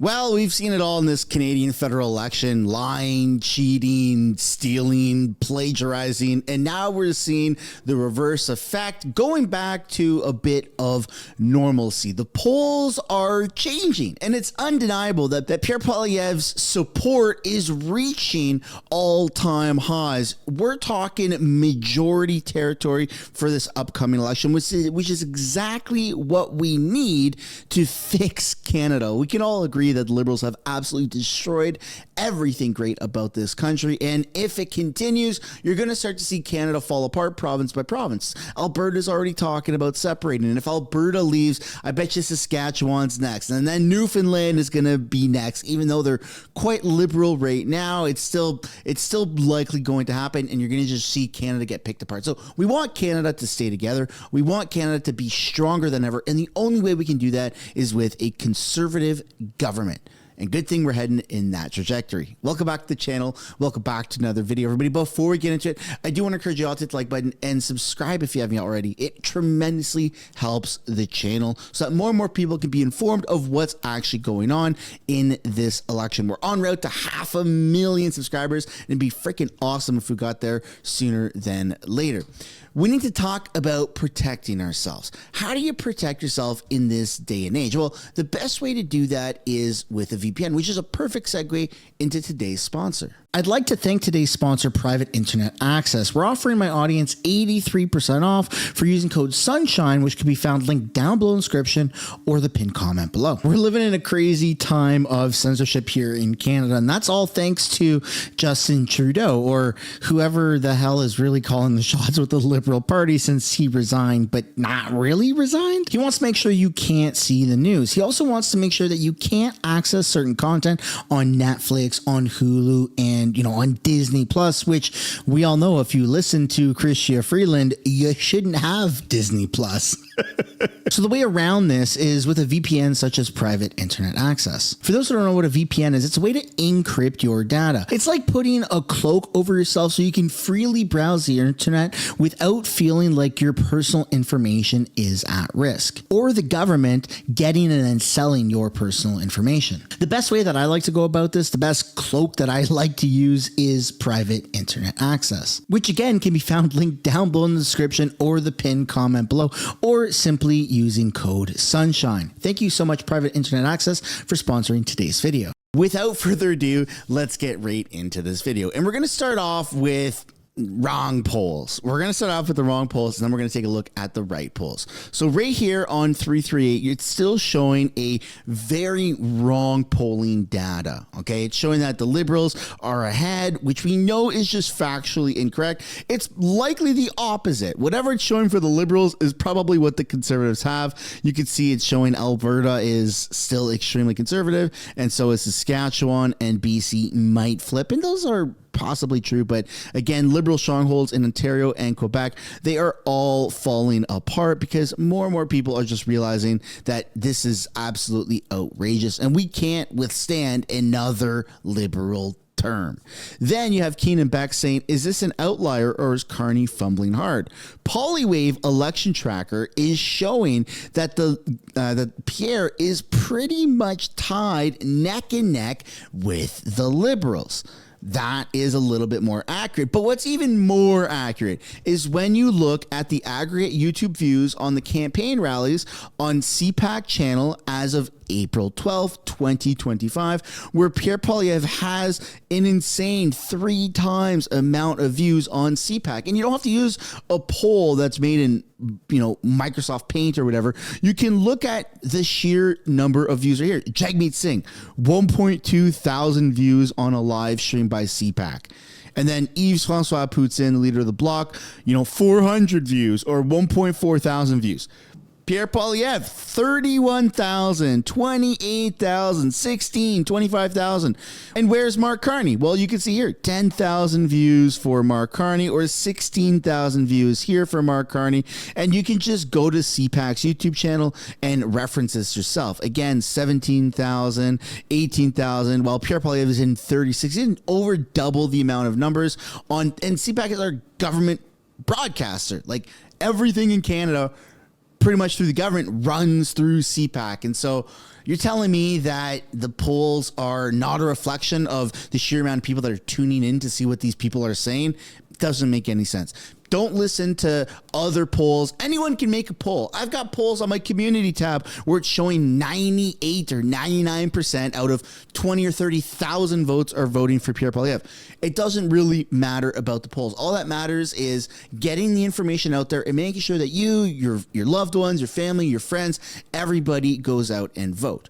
Well, we've seen it all in this Canadian federal election: lying, cheating, stealing, plagiarizing, and now we're seeing the reverse effect, going back to a bit of normalcy. The polls are changing, and it's undeniable that Pierre Poilievre's support is reaching all-time highs. We're talking majority territory for this upcoming election, which is exactly what we need to fix Canada. We can all agree that the Liberals have absolutely destroyed everything great about this country, and if it continues, you're going to start to see Canada fall apart province by province. Alberta's already talking about separating, and if Alberta leaves, I bet you Saskatchewan's next, and then Newfoundland is going to be next. Even though they're quite liberal right now, it's still likely going to happen, and you're going to just see Canada get picked apart. So we want Canada to stay together. We want Canada to be stronger than ever, and the only way we can do that is with a conservative government. And good thing we're heading in that trajectory. Welcome back to the channel. Welcome back to another video, everybody. Before we get into it, I do want to encourage you all to hit the like button and subscribe if you haven't already. It tremendously helps the channel so that more and more people can be informed of what's actually going on in this election. We're en route to 500,000 subscribers, and it'd be freaking awesome if we got there sooner than later. We need to talk about protecting ourselves. How do you protect yourself in this day and age? Well, the best way to do that is with a VPN, which is a perfect segue into today's sponsor. I'd like to thank today's sponsor, Private Internet Access. We're offering my audience 83% off for using code SUNSHINE, which can be found linked down below in the description or the pinned comment below. We're living in a crazy time of censorship here in Canada, and that's all thanks to Justin Trudeau, or whoever the hell is really calling the shots with the Liberal Party since he resigned, but not really resigned. He wants to make sure you can't see the news. He also wants to make sure that you can't access certain content on Netflix, on Hulu, and on Disney Plus, which we all know if you listen to Chrystia Freeland, you shouldn't have Disney Plus. So the way around this is with a VPN such as Private Internet Access. For those who don't know what a VPN is, it's a way to encrypt your data. It's like putting a cloak over yourself so you can freely browse the internet without feeling like your personal information is at risk, or the government getting and then selling your personal information. The best way that I like to go about this, the best cloak that I like to use, is Private Internet Access, which again can be found linked down below in the description or the pinned comment below, or simply using code SUNSHINE. Thank you so much, Private Internet Access, for sponsoring today's video. Without further ado, let's get right into this video. And we're going to start off with wrong polls. We're going to start off with the wrong polls, and then we're going to take a look at the right polls. So right here on 338, it's still showing a very wrong polling data. Okay, it's showing that the Liberals are ahead, which we know is just factually incorrect. It's likely the opposite. Whatever it's showing for the Liberals is probably what the Conservatives have. You can see it's showing Alberta is still extremely conservative, and so is Saskatchewan, and BC might flip, and those are possibly true, but again, Liberal strongholds in Ontario and Quebec, they are all falling apart because more and more people are just realizing that this is absolutely outrageous and we can't withstand another Liberal term. Then you have Keenan Beck saying, is this an outlier or is Carney fumbling hard? Poilievre election tracker is showing that that Pierre is pretty much tied neck and neck with the Liberals. That is a little bit more accurate. But what's even more accurate is when you look at the aggregate YouTube views on the campaign rallies on CPAC channel as of April 12th, 2025, where Pierre Poilievre has an insane 3 times amount of views on CPAC. And you don't have to use a poll that's made in Microsoft Paint or whatever. You can look at the sheer number of views right here. Jagmeet Singh, 1.2 thousand views on a live stream by CPAC. And then Yves François Poutine, the leader of the bloc, 400 views or 1.4 thousand views. Pierre Poilievre, 31,000, 28,000, 16, 25,000. And where's Mark Carney? Well, you can see here, 10,000 views for Mark Carney or 16,000 views here for Mark Carney. And you can just go to CPAC's YouTube channel and reference this yourself. Again, 17,000, 18,000, while Pierre Poilievre is in 36. He didn't over double the amount of numbers and CPAC is our government broadcaster. Like everything in Canada pretty much through the government runs through CPAC. And so, You're telling me that the polls are not a reflection of the sheer amount of people that are tuning in to see what these people are saying? It doesn't make any sense. Don't listen to other polls. Anyone can make a poll. I've got polls on my community tab where it's showing 98 or 99% out of 20 or 30,000 votes are voting for Pierre Poilievre. It doesn't really matter about the polls. All that matters is getting the information out there and making sure that you, your loved ones, your family, your friends, everybody goes out and vote.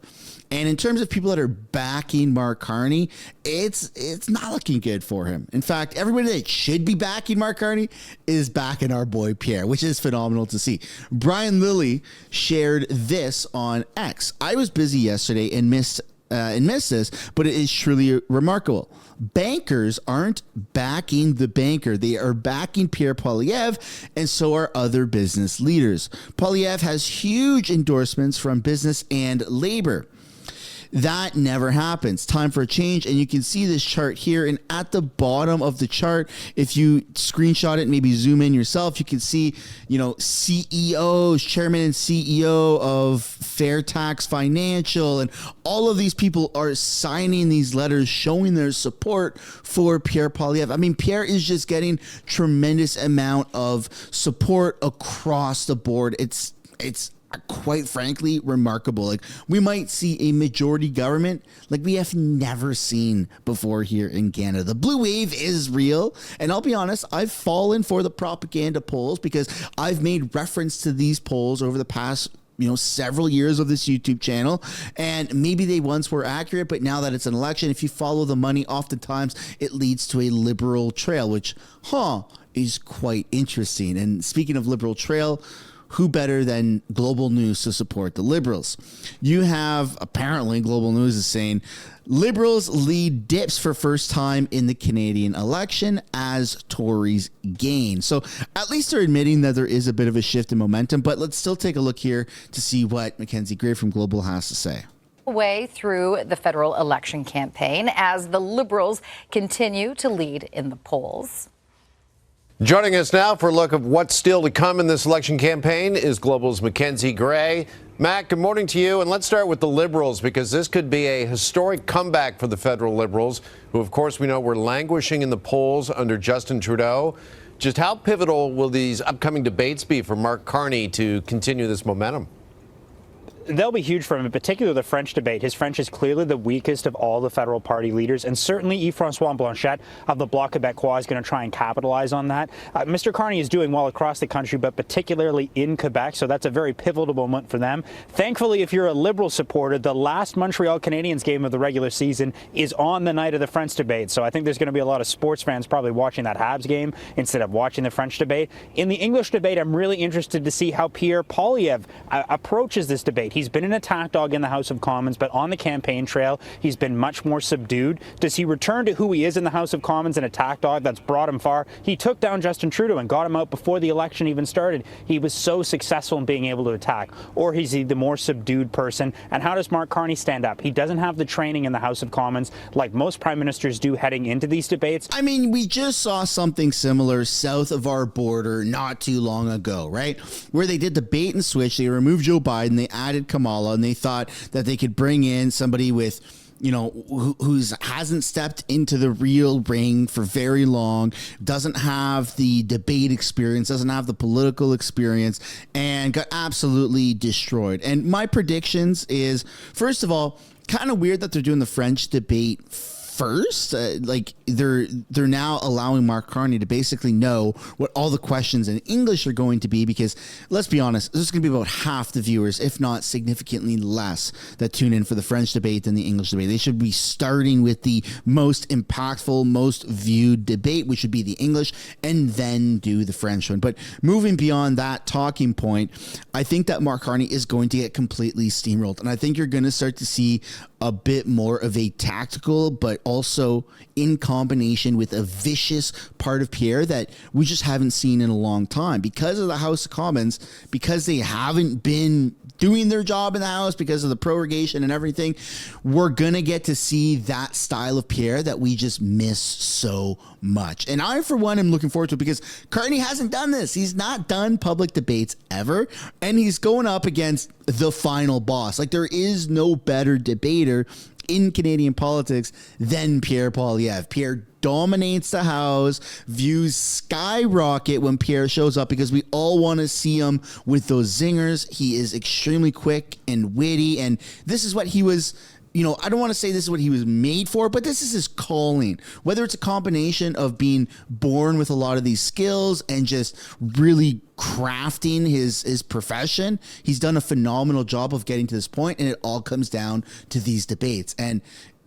And in terms of people that are backing Mark Carney, it's not looking good for him. In fact, everybody that should be backing Mark Carney is backing our boy Pierre, which is phenomenal to see. Brian Lilly shared this on X. I was busy yesterday and missed this, but it is truly remarkable. Bankers aren't backing the banker. They are backing Pierre Poilievre, and so are other business leaders. Poilievre has huge endorsements from business and labor. That never happens. Time for a change. And you can see this chart here. And at the bottom of the chart, if you screenshot it, maybe zoom in yourself, you can see, CEOs, chairman and CEO of Fairtax Financial. And all of these people are signing these letters showing their support for Pierre Poilievre. I mean, Pierre is just getting tremendous amount of support across the board. It's quite frankly remarkable. Like, we might see a majority government like we have never seen before here in Canada. The blue wave is real, and I'll be honest, I've fallen for the propaganda polls because I've made reference to these polls over the past several years of this YouTube channel, and maybe they once were accurate, but now that it's an election, if you follow the money, oftentimes it leads to a liberal trail, which is quite interesting. And speaking of liberal trail, who better than Global News to support the Liberals? You have, apparently, Global News is saying, Liberals lead dips for first time in the Canadian election as Tories gain. So at least they're admitting that there is a bit of a shift in momentum, but let's still take a look here to see what Mackenzie Gray from Global has to say. Way through the federal election campaign as the Liberals continue to lead in the polls. Joining us now for a look of what's still to come in this election campaign is Global's Mackenzie Gray. Matt, good morning to you. And let's start with the Liberals, because this could be a historic comeback for the federal Liberals, who, of course, we know were languishing in the polls under Justin Trudeau. Just how pivotal will these upcoming debates be for Mark Carney to continue this momentum? They'll be huge for him, in particular the French debate. His French is clearly the weakest of all the federal party leaders, and certainly Yves-François Blanchet of the Bloc Québécois is going to try and capitalize on that. Mr. Carney is doing well across the country, but particularly in Quebec, so that's a very pivotal moment for them. Thankfully, if you're a Liberal supporter, the last Montreal Canadiens game of the regular season is on the night of the French debate, so I think there's going to be a lot of sports fans probably watching that Habs game instead of watching the French debate. In the English debate, I'm really interested to see how Pierre Poilievre approaches this debate. He's been an attack dog in the House of Commons, but on the campaign trail, he's been much more subdued. Does he return to who he is in the House of Commons, an attack dog that's brought him far? He took down Justin Trudeau and got him out before the election even started. He was so successful in being able to attack. Or is he the more subdued person? And how does Mark Carney stand up? He doesn't have the training in the House of Commons like most prime ministers do heading into these debates. I mean, we just saw something similar south of our border not too long ago, right? Where they did the bait and switch. They removed Joe Biden, they added Kamala, and they thought that they could bring in somebody with, who hasn't stepped into the real ring for very long, doesn't have the debate experience, doesn't have the political experience, and got absolutely destroyed. And my predictions is, first of all, kind of weird that they're doing the French debate first. Like they're now allowing Mark Carney to basically know what all the questions in English are going to be, because let's be honest, there's going to be about half the viewers, if not significantly less, that tune in for the French debate than the English debate. They should be starting with the most impactful, most viewed debate, which would be the English, and then do the French one. But moving beyond that talking point, I think that Mark Carney is going to get completely steamrolled, and I think you're going to start to see a bit more of a tactical, but also in combination with a vicious part of Pierre that we just haven't seen in a long time because of the House of Commons, because they haven't been doing their job in the House because of the prorogation and everything. We're going to get to see that style of Pierre that we just miss so much. And I, for one, am looking forward to it because Carney hasn't done this. He's not done public debates ever. And he's going up against the final boss. Like, there is no better debater in Canadian politics than Pierre Poilievre. Pierre dominates the House, views skyrocket when Pierre shows up because we all want to see him with those zingers. He is extremely quick and witty, and this is what he was, you know, I don't want to say this is what he was made for, but this is his calling. Whether it's a combination of being born with a lot of these skills and just really crafting his profession, he's done a phenomenal job of getting to this point, and it all comes down to these debates. And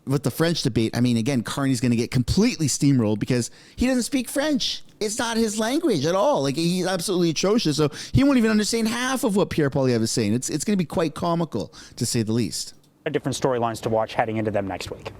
with the French debate, I mean, again, Carney's going to get completely steamrolled because he doesn't speak French. It's not his language at all. Like, he's absolutely atrocious. So he won't even understand half of what Pierre Poilievre is saying. It's going to be quite comical, to say the least. Different storylines to watch heading into them next week.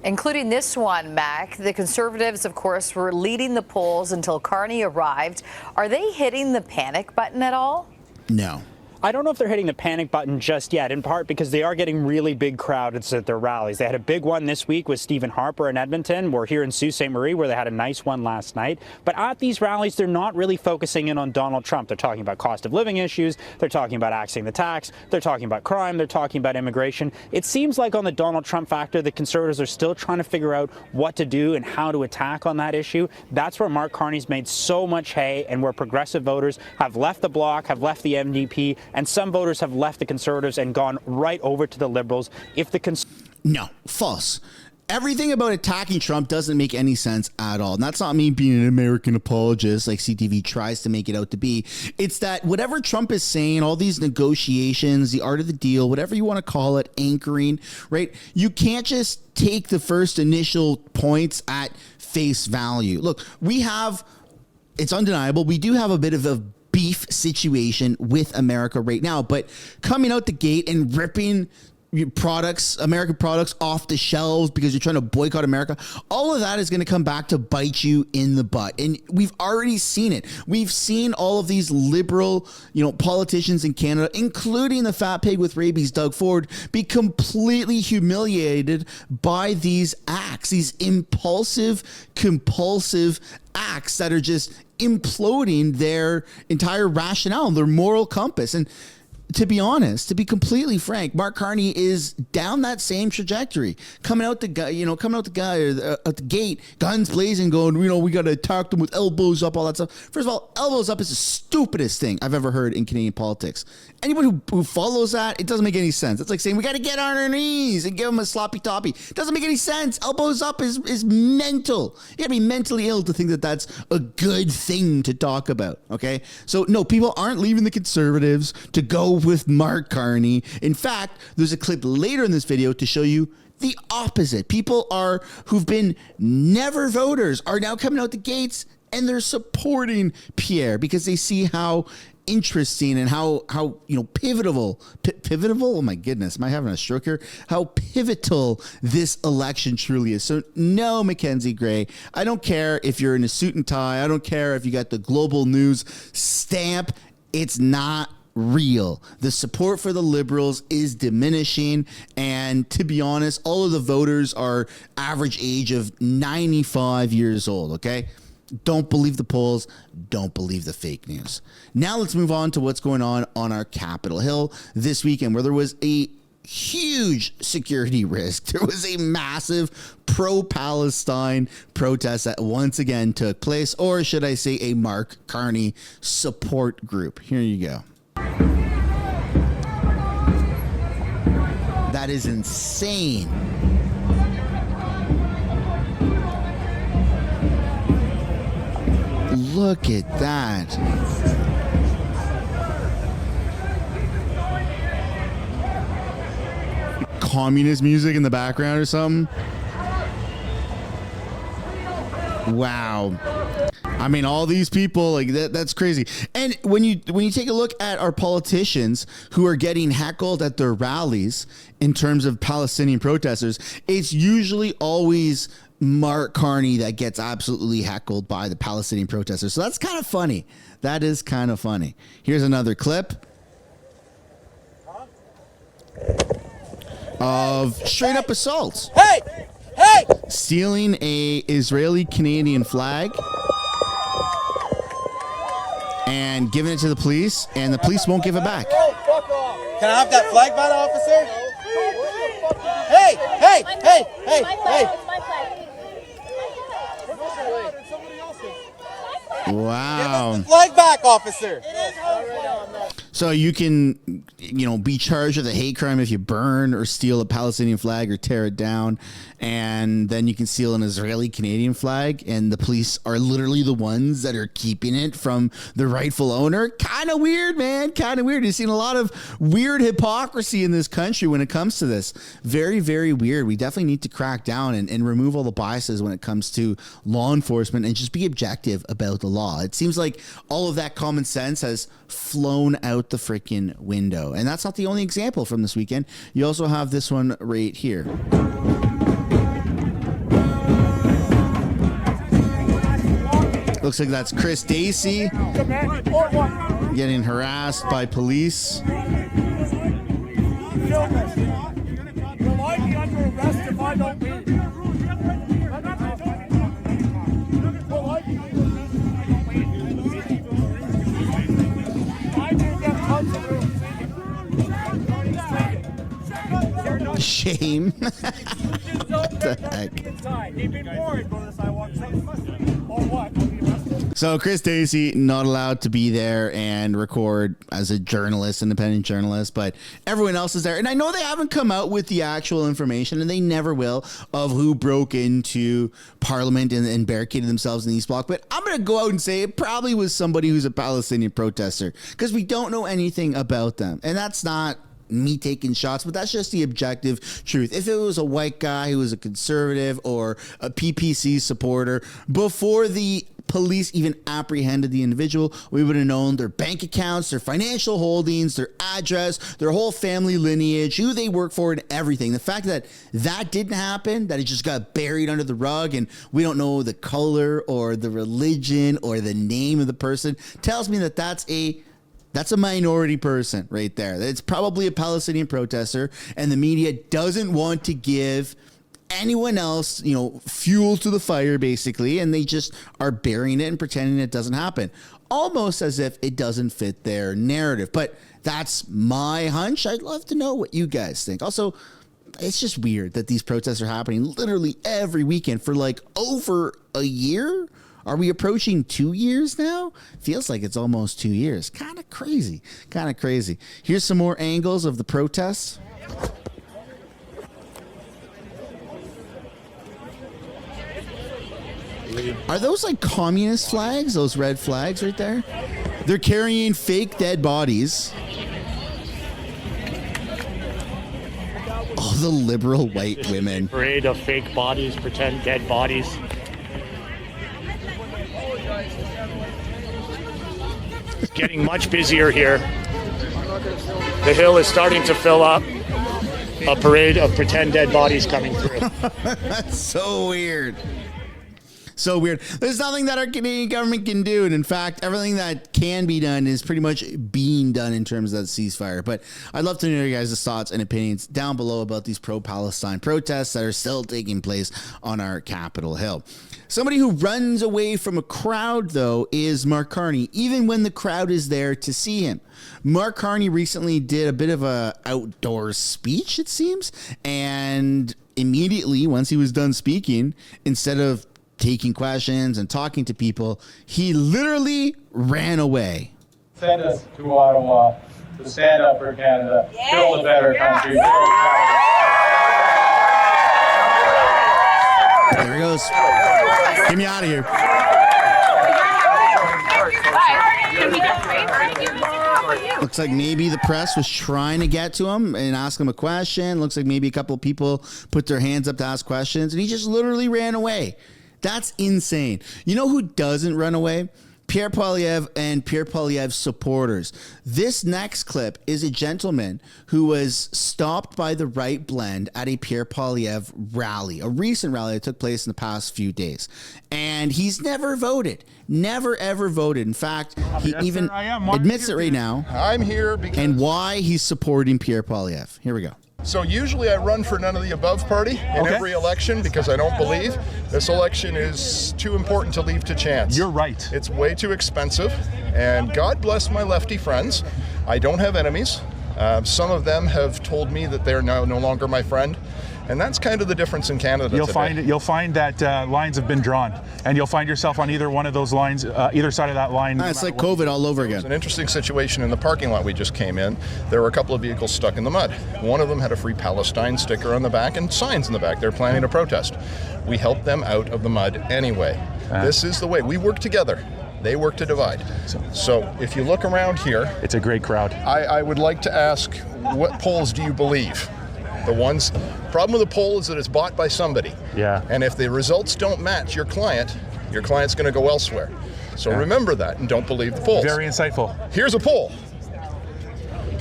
Including this one, Mac. The Conservatives, of course, were leading the polls until Carney arrived. Are they hitting the panic button at all? No. I don't know if they're hitting the panic button just yet, in part because they are getting really big crowds at their rallies. They had a big one this week with Stephen Harper in Edmonton. We're here in Sault Ste. Marie, where they had a nice one last night. But at these rallies, they're not really focusing in on Donald Trump. They're talking about cost of living issues. They're talking about axing the tax. They're talking about crime. They're talking about immigration. It seems like on the Donald Trump factor, the Conservatives are still trying to figure out what to do and how to attack on that issue. That's where Mark Carney's made so much hay and where progressive voters have left the Bloc, have left the NDP, and some voters have left the Conservatives and gone right over to the Liberals. If the No, false. Everything about attacking Trump doesn't make any sense at all. And that's not me being an American apologist like CTV tries to make it out to be. It's that whatever Trump is saying, all these negotiations, the art of the deal, whatever you want to call it, anchoring, right? You can't just take the first initial points at face value. Look, it's undeniable, we do have a bit of a beef situation with America right now, but coming out the gate and ripping American products off the shelves because you're trying to boycott America, all of that is going to come back to bite you in the butt. And we've already seen it. We've seen all of these liberal, politicians in Canada, including the fat pig with rabies, Doug Ford, be completely humiliated by these acts, these impulsive, compulsive acts that are just imploding their entire rationale, their moral compass. And to be honest, to be completely frank, Mark Carney is down that same trajectory, coming out the gate, guns blazing, going, we got to attack them with elbows up, all that stuff. First of all, elbows up is the stupidest thing I've ever heard in Canadian politics. Anyone who follows that, it doesn't make any sense. It's like saying we got to get on our knees and give them a sloppy toppy. Doesn't make any sense. Elbows up is mental. You got to be mentally ill to think that that's a good thing to talk about. Okay, so no, people aren't leaving the Conservatives to go with Mark Carney. In fact, there's a clip later in this video to show you the opposite. People who've been never voters are now coming out the gates and they're supporting Pierre because they see how interesting and how pivotal. Oh my goodness, am I having a stroke here? How pivotal this election truly is. So no, Mackenzie Gray, I don't care if you're in a suit and tie. I don't care if you got the global news stamp. It's not real. The support for the Liberals is diminishing, and to be honest, all of the voters are average age of 95 years old, okay? Don't believe the polls. Don't believe the fake news. Now let's move on to what's going on our Capitol Hill this weekend, where there was a huge security risk. There was a massive pro-Palestine protest that once again took place, or should I say a Mark Carney support group. Here you go. That is insane. Look at that. Communist music in the background or something. Wow. I mean, all these people, like that's crazy. And when you take a look at our politicians who are getting heckled at their rallies in terms of Palestinian protesters, it's usually always Mark Carney that gets absolutely heckled by the Palestinian protesters. So that's kind of funny. That is kind of funny. Here's another clip of straight up assaults. Hey! Hey! Stealing a Israeli-Canadian flag and giving it to the police, and the police won't give it back. Can I have that flag back, officer? Hey! Hey! Hey! Hey! Hey! Wow. Give us the flag back, officer. So you can, be charged with a hate crime if you burn or steal a Palestinian flag or tear it down. And then you can steal an Israeli-Canadian flag. And the police are literally the ones that are keeping it from the rightful owner. Kind of weird, man. Kind of weird. You've seen a lot of weird hypocrisy in this country when it comes to this. Very, very weird. We definitely need to crack down and remove all the biases when it comes to law enforcement and just be objective about the law. It seems like all of that common sense has flown out the freaking window. And that's not the only example from this weekend. You also have this one right here. Looks like that's Chris Dacey getting harassed by police. Will I be under arrest if I don't leave? Will I be under arrest if I don't leave? I didn't get tons of room. Shame. What the heck? They've been worried about this. I walk or what? So Chris Dacey not allowed to be there and record as a journalist, independent journalist, but everyone else is there. And I know they haven't come out with the actual information, and they never will, of who broke into Parliament and barricaded themselves in the East Bloc. But I'm going to go out and say it probably was somebody who's a Palestinian protester, because we don't know anything about them. And that's not me taking shots, but that's just the objective truth. If it was a white guy who was a conservative or a PPC supporter, before the police even apprehended the individual, we would have known their bank accounts, their financial holdings, their address, their whole family lineage, who they work for, and everything. The fact that that didn't happen, that it just got buried under the rug and we don't know the color or the religion or the name of the person, tells me that that's a minority person right there. It's probably a Palestinian protester, and the media doesn't want to give anyone else, fuel to the fire, basically, and they just are burying it and pretending it doesn't happen, almost as if it doesn't fit their narrative. But that's my hunch. I'd love to know what you guys think. Also, it's just weird that these protests are happening literally every weekend for like over a year. Are we approaching 2 years now? Feels like it's almost 2 years. Kind of crazy. Kind of crazy. Here's some more angles of the protests. Are those like communist flags? Those red flags right there? They're carrying fake dead bodies. All the liberal white women. Parade of fake bodies, pretend dead bodies. It's getting much busier here. The hill is starting to fill up. A parade of pretend dead bodies coming through. That's so weird. So weird. There's nothing that our Canadian government can do. And in fact, everything that can be done is pretty much being done in terms of that ceasefire. But I'd love to know your guys' thoughts and opinions down below about these pro-Palestine protests that are still taking place on our Capitol Hill. Somebody who runs away from a crowd, though, is Mark Carney, even when the crowd is there to see him. Mark Carney recently did a bit of a outdoor speech, it seems. And immediately, once he was done speaking, instead of taking questions and talking to people, he literally ran away. Send us to Ottawa to stand up for Canada, build a better country. There he goes. Get me out of here. Looks like maybe the press was trying to get to him and ask him a question. Looks like maybe a couple of people put their hands up to ask questions, and he just literally ran away. That's insane. You know who doesn't run away? Pierre Poilievre and Pierre Poilievre's supporters. This next clip is a gentleman who was stopped by the right blend at a Pierre Poilievre rally, a recent rally that took place in the past few days. And he's never voted. Never, ever voted. In fact, he even admits it right now. I'm here because... And why he's supporting Pierre Poilievre. Here we go. So usually I run for none of the above party in every election because I don't believe this election is too important to leave to chance. You're right. It's way too expensive, and God bless my lefty friends. I don't have enemies. Some of them have told me that they're now no longer my friend. And that's kind of the difference in Canada today. You'll find that lines have been drawn, and you'll find yourself on either one of those lines, either side of that line. It's like COVID all over again. It's an interesting situation in the parking lot we just came in. There were a couple of vehicles stuck in the mud. One of them had a Free Palestine sticker on the back and signs in the back. They're planning to protest. We helped them out of the mud anyway. This is the way. We work together. They work to divide. So if you look around here, it's a great crowd. I would like to ask, what polls do you believe? The ones, problem with the poll is that it's bought by somebody. Yeah. And if the results don't match your client's going to go elsewhere. So remember that and don't believe the polls. Very insightful. Here's a poll.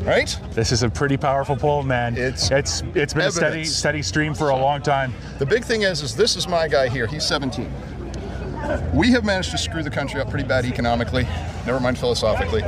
Right? This is a pretty powerful poll, man. It's been a steady stream for a long time. The big thing is this is my guy here. He's 17. We have managed to screw the country up pretty bad economically, never mind philosophically.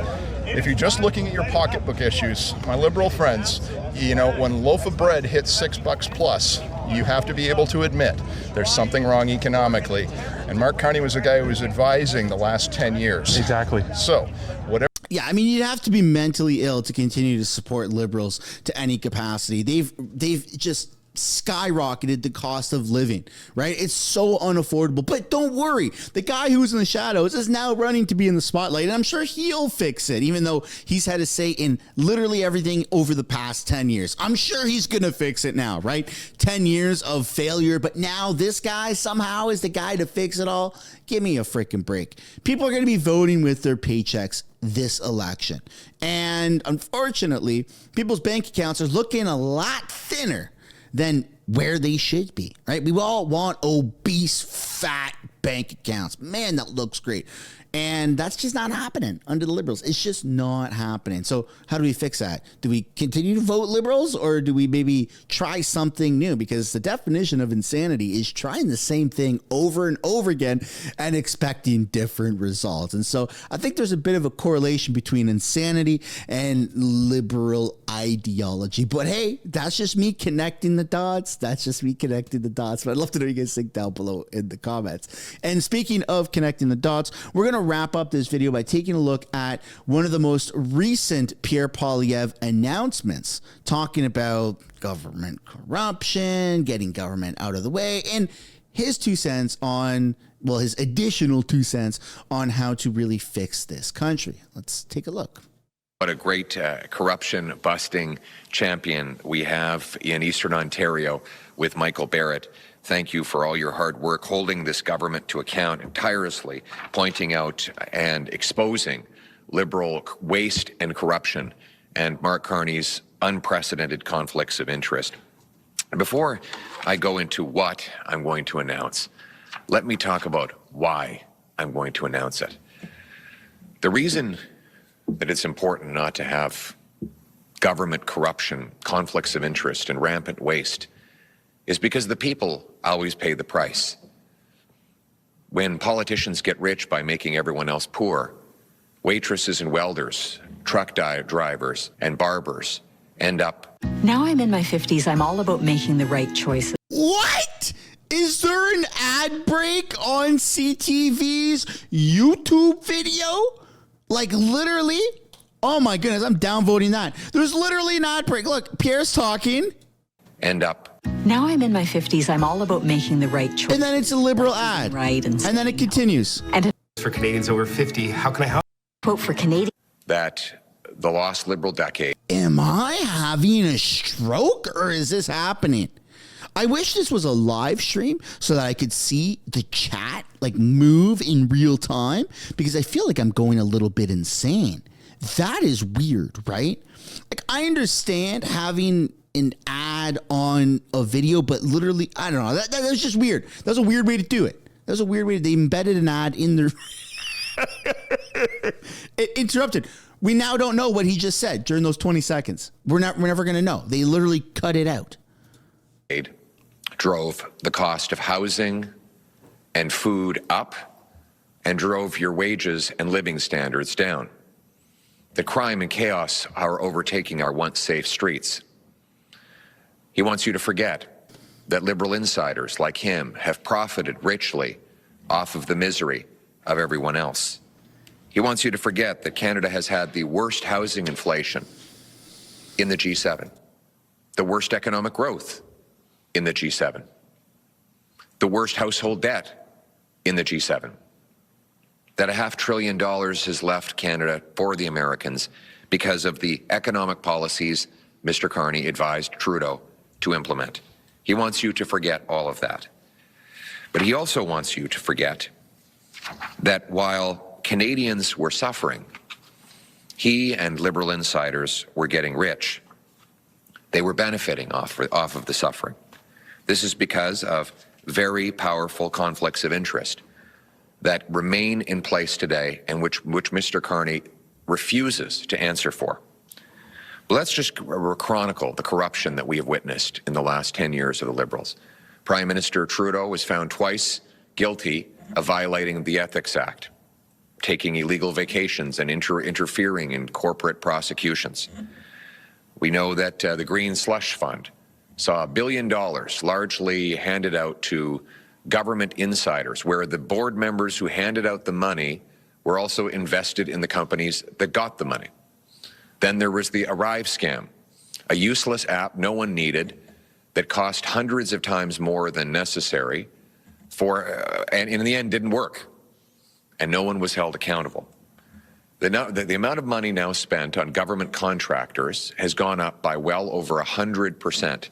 If you're just looking at your pocketbook issues, my liberal friends, you know, when a loaf of bread hits $6 plus, you have to be able to admit there's something wrong economically. And Mark Carney was the guy who was advising the last 10 years. Exactly. So, whatever. Yeah, I mean, you'd have to be mentally ill to continue to support liberals to any capacity. They've just skyrocketed the cost of living, right? It's so unaffordable. But don't worry, the guy who's in the shadows is now running to be in the spotlight, and I'm sure he'll fix it, even though he's had a say in literally everything over the past 10 years. I'm sure he's gonna fix it now, right? 10 years of failure, but now this guy somehow is the guy to fix it all. Give me a freaking break. People are gonna be voting with their paychecks this election, and unfortunately, people's bank accounts are looking a lot thinner than where they should be, right? We all want obese, fat bank accounts. Man, that looks great. And that's just not happening under the liberals. It's just not happening. So how do we fix that? Do we continue to vote liberals, or do we maybe try something new? Because the definition of insanity is trying the same thing over and over again and expecting different results. And so I think there's a bit of a correlation between insanity and liberal ideology. But hey, that's just me connecting the dots. But I'd love to know what you guys think down below in the comments. And speaking of connecting the dots, we're going to wrap up this video by taking a look at one of the most recent Pierre Poilievre announcements, talking about government corruption, getting government out of the way, and his 2 cents on, well, his additional 2 cents on how to really fix this country. Let's take a look. What a great corruption-busting champion we have in Eastern Ontario with Michael Barrett. Thank you for all your hard work holding this government to account and tirelessly pointing out and exposing Liberal waste and corruption and Mark Carney's unprecedented conflicts of interest. Before I go into what I'm going to announce, let me talk about why I'm going to announce it. The reason that it's important not to have government corruption, conflicts of interest, and rampant waste is because the people always pay the price. When politicians get rich by making everyone else poor, waitresses and welders, truck drivers, and barbers end up. Now I'm in my 50s. I'm all about making the right choices. What? Is there an ad break on CTV's YouTube video? Like literally? Oh my goodness, I'm downvoting that. There's literally an ad break. Look, Pierre's talking. End up. Now I'm in my 50s. I'm all about making the right choice. And then it's a liberal ad. Right. And then it continues. And for Canadians over 50, how can I help? Quote for Canadians. That the lost Liberal decade. Am I having a stroke, or is this happening? I wish this was a live stream so that I could see the chat like move in real time, because I feel like I'm going a little bit insane. That is weird, right? Like, I understand having an ad on a video, but literally, I don't know. That was just weird. That was a weird way to do it. That was a weird way. They embedded an ad in their... It interrupted. We now don't know what he just said during those 20 seconds. We're never going to know. They literally cut it out. Drove the cost of housing and food up and drove your wages and living standards down. The crime and chaos are overtaking our once safe streets. He wants you to forget that liberal insiders like him have profited richly off of the misery of everyone else. He wants you to forget that Canada has had the worst housing inflation in the G7, the worst economic growth in the G7, the worst household debt in the G7, that $500 billion has left Canada for the Americans because of the economic policies Mr. Carney advised Trudeau to implement. He wants you to forget all of that. But he also wants you to forget that while Canadians were suffering, he and liberal insiders were getting rich. They were benefiting off of the suffering. This is because of very powerful conflicts of interest that remain in place today and which Mr. Carney refuses to answer for. But let's just chronicle the corruption that we have witnessed in the last 10 years of the Liberals. Prime Minister Trudeau was found twice guilty of violating the Ethics Act, taking illegal vacations and interfering in corporate prosecutions. We know that the Green Slush Fund saw $1 billion largely handed out to government insiders, where the board members who handed out the money were also invested in the companies that got the money. Then there was the Arrive scam, a useless app no one needed that cost hundreds of times more than necessary and in the end didn't work, and no one was held accountable. The amount of money now spent on government contractors has gone up by well over 100%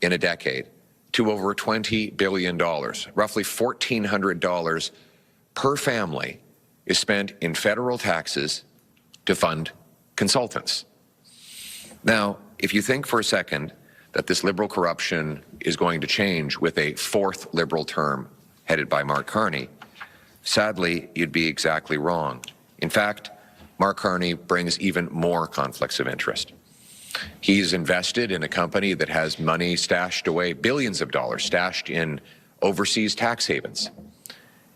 in a decade to over $20 billion. Roughly $1,400 per family is spent in federal taxes to fund consultants. Now, if you think for a second that this liberal corruption is going to change with a fourth liberal term headed by Mark Carney, sadly, you'd be exactly wrong. In fact, Mark Carney brings even more conflicts of interest. He's invested in a company that has money stashed away, billions of dollars stashed in overseas tax havens.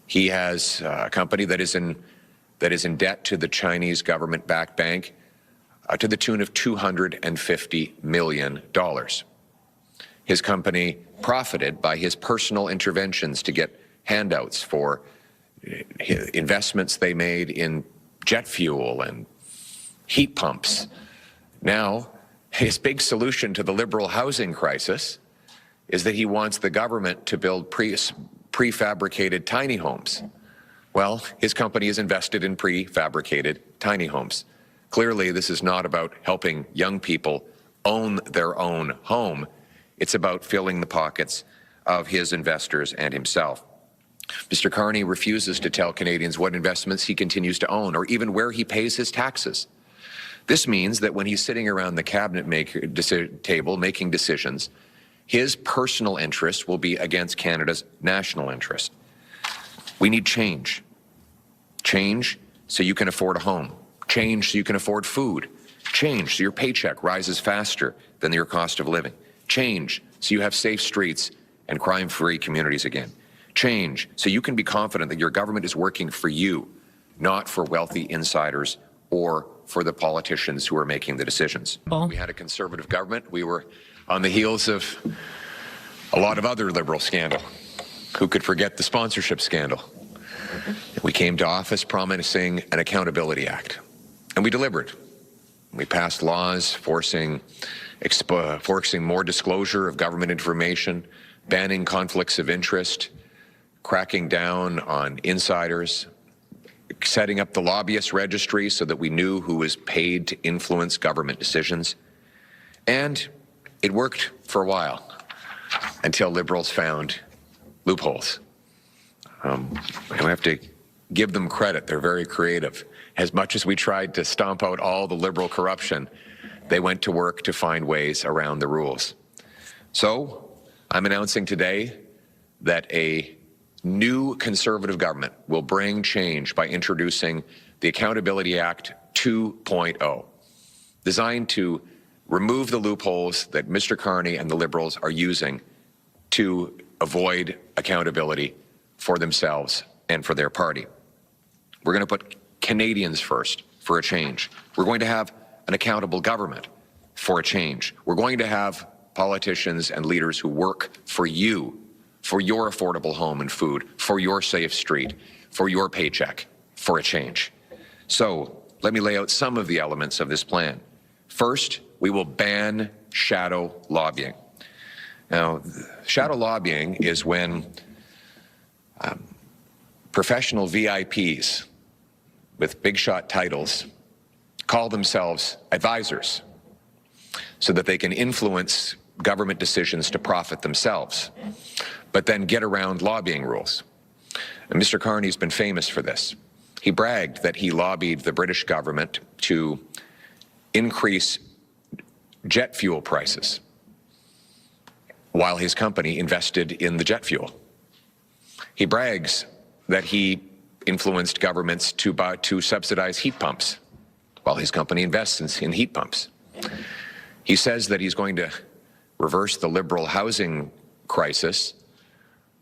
He has a company that is in debt to the Chinese government-backed bank to the tune of $250 million. His company profited by his personal interventions to get handouts for investments they made in jet fuel and heat pumps. Now, his big solution to the liberal housing crisis is that he wants the government to build prefabricated tiny homes. Well, his company is invested in prefabricated tiny homes. Clearly, this is not about helping young people own their own home. It's about filling the pockets of his investors and himself. Mr. Carney refuses to tell Canadians what investments he continues to own or even where he pays his taxes. This means that when he's sitting around the cabinet table making decisions, his personal interest will be against Canada's national interest. We need change. Change so you can afford a home. Change so you can afford food. Change so your paycheck rises faster than your cost of living. Change so you have safe streets and crime-free communities again. Change so you can be confident that your government is working for you, not for wealthy insiders or for the politicians who are making the decisions. We had a conservative government. We were on the heels of a lot of other liberal scandal. Who could forget the sponsorship scandal? We came to office promising an Accountability Act, and we delivered. We passed laws forcing more disclosure of government information, banning conflicts of interest, cracking down on insiders, setting up the lobbyist registry so that we knew who was paid to influence government decisions. And it worked for a while until Liberals found loopholes. And we have to give them credit. They're very creative. As much as we tried to stomp out all the Liberal corruption, they went to work to find ways around the rules. So I'm announcing today that a new Conservative government will bring change by introducing the Accountability Act 2.0, designed to remove the loopholes that Mr. Carney and the Liberals are using to avoid accountability for themselves and for their party. We're going to put Canadians first for a change. We're going to have an accountable government for a change. We're going to have politicians and leaders who work for you, for your affordable home and food, for your safe street, for your paycheck, for a change. So let me lay out some of the elements of this plan. First, we will ban shadow lobbying. Now, shadow lobbying is when professional VIPs with big shot titles call themselves advisors so that they can influence government decisions to profit themselves, but then get around lobbying rules. And Mr. Carney's been famous for this. He bragged that he lobbied the British government to increase jet fuel prices while his company invested in the jet fuel. He brags that he influenced governments to subsidize heat pumps while his company invests in heat pumps. He says that he's going to reverse the Liberal housing crisis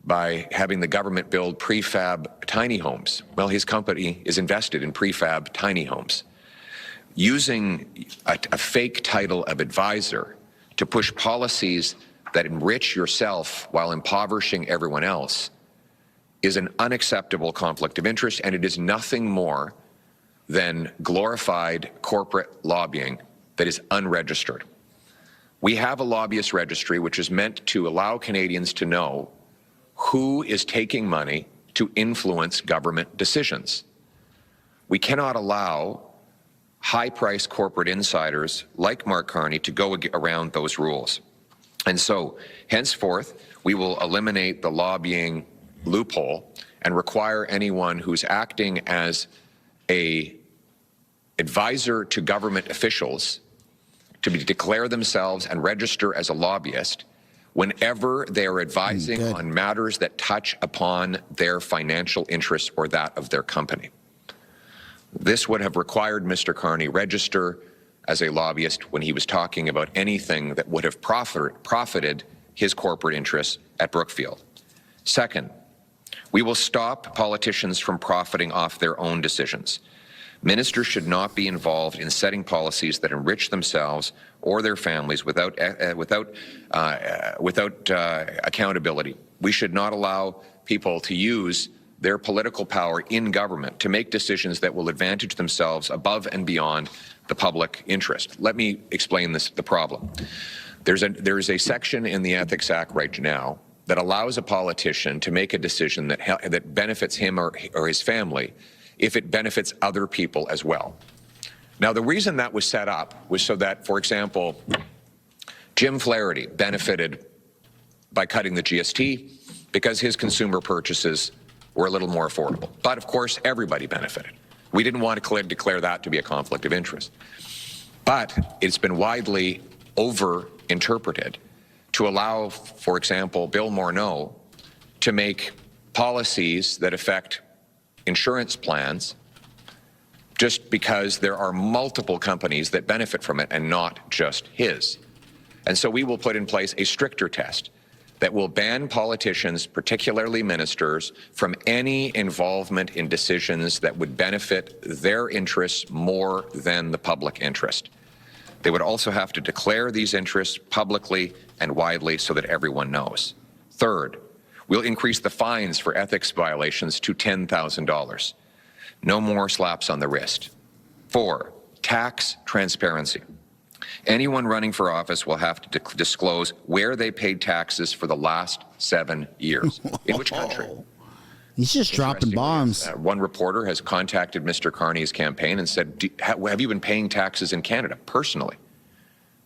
by having the government build prefab tiny homes. Well, his company is invested in prefab tiny homes. Using a fake title of advisor to push policies that enrich yourself while impoverishing everyone else is an unacceptable conflict of interest, and it is nothing more than glorified corporate lobbying that is unregistered. We have a lobbyist registry which is meant to allow Canadians to know who is taking money to influence government decisions. We cannot allow high-priced corporate insiders like Mark Carney to go around those rules. And so, henceforth, we will eliminate the lobbying loophole and require anyone who's acting as an advisor to government officials to declare themselves and register as a lobbyist whenever they are advising on matters that touch upon their financial interests or that of their company. This would have required Mr. Carney register as a lobbyist when he was talking about anything that would have profited his corporate interests at Brookfield. Second, we will stop politicians from profiting off their own decisions. Ministers should not be involved in setting policies that enrich themselves or their families without accountability. We should not allow people to use their political power in government to make decisions that will advantage themselves above and beyond the public interest. Let me explain the problem. There is a section in the Ethics Act right now that allows a politician to make a decision that benefits him or his family if it benefits other people as well. Now, the reason that was set up was so that, for example, Jim Flaherty benefited by cutting the GST because his consumer purchases were a little more affordable. But, of course, everybody benefited. We didn't want to declare that to be a conflict of interest. But it's been widely over-interpreted to allow, for example, Bill Morneau to make policies that affect insurance plans just because there are multiple companies that benefit from it and not just his. And so we will put in place a stricter test that will ban politicians, particularly ministers, from any involvement in decisions that would benefit their interests more than the public interest. They would also have to declare these interests publicly and widely so that everyone knows. Third, we'll increase the fines for ethics violations to $10,000. No more slaps on the wrist. 4, tax transparency. Anyone running for office will have to disclose where they paid taxes for the last 7 years. In which country? He's just dropping bombs. One reporter has contacted Mr. Carney's campaign and said, have you been paying taxes in Canada personally?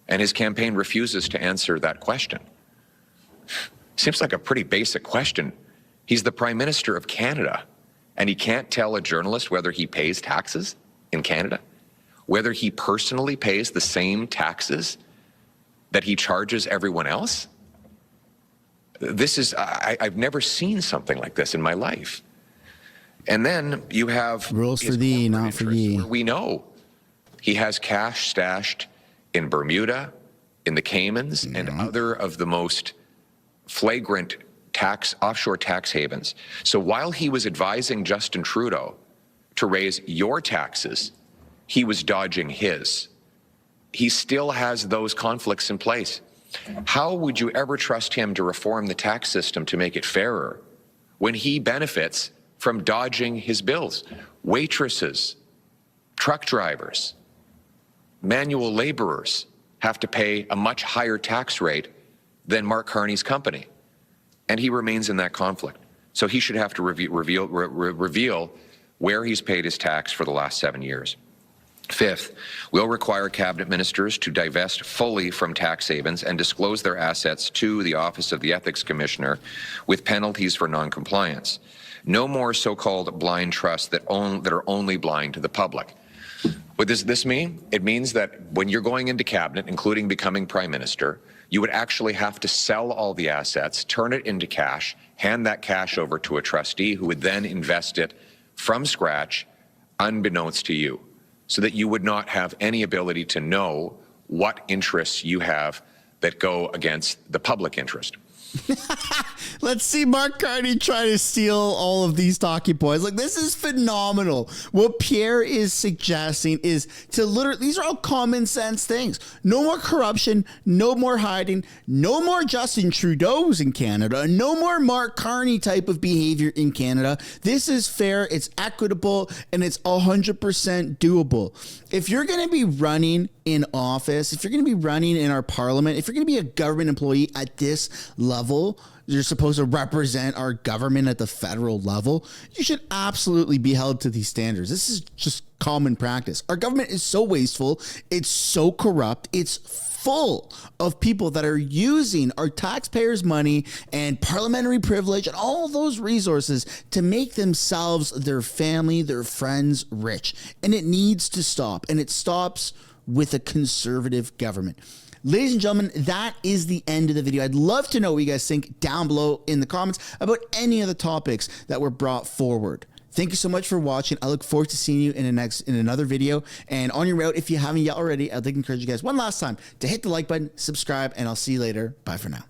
And his campaign refuses to answer that question. Seems like a pretty basic question. He's the Prime Minister of Canada, and he can't tell a journalist whether he pays taxes in Canada, whether he personally pays the same taxes that he charges everyone else. This is, I've never seen something like this in my life. And then you have rules for thee, not for ye. We know he has cash stashed in Bermuda, in the Caymans, and other of the most flagrant offshore tax havens. So while he was advising Justin Trudeau to raise your taxes, he was dodging his. He still has those conflicts in place. How would you ever trust him to reform the tax system to make it fairer when he benefits from dodging his bills? Waitresses, truck drivers, manual laborers have to pay a much higher tax rate than Mark Carney's company, and he remains in that conflict. So he should have to reveal where he's paid his tax for the last 7 years. Fifth, we'll require cabinet ministers to divest fully from tax havens and disclose their assets to the Office of the Ethics Commissioner with penalties for noncompliance. No more so-called blind trusts that are only blind to the public. What does this mean? It means that when you're going into cabinet, including becoming prime minister, you would actually have to sell all the assets, turn it into cash, hand that cash over to a trustee who would then invest it from scratch, unbeknownst to you, so that you would not have any ability to know what interests you have that go against the public interest. Let's see Mark Carney try to steal all of these talking points. Like, this is phenomenal. What Pierre is suggesting is to literally, these are all common sense things. No more corruption, no more hiding, no more Justin Trudeau's in Canada, no more Mark Carney type of behavior in Canada. This is fair, it's equitable, and it's 100% doable. If you're going to be running in office, if you're going to be running in our parliament, if you're going to be a government employee at this level, you're supposed to represent our government at the federal level, you should absolutely be held to these standards. This is just common practice. Our government is so wasteful. It's so corrupt. It's full of people that are using our taxpayers' money and parliamentary privilege and all those resources to make themselves, their family, their friends rich. And it needs to stop. And it stops with a conservative government. Ladies and gentlemen, that is the end of the video. I'd love to know what you guys think down below in the comments about any of the topics that were brought forward. Thank you so much for watching. I look forward to seeing you in another video. And on your route, if you haven't yet already, I'd like to encourage you guys one last time to hit the like button, subscribe, and I'll see you later. Bye for now.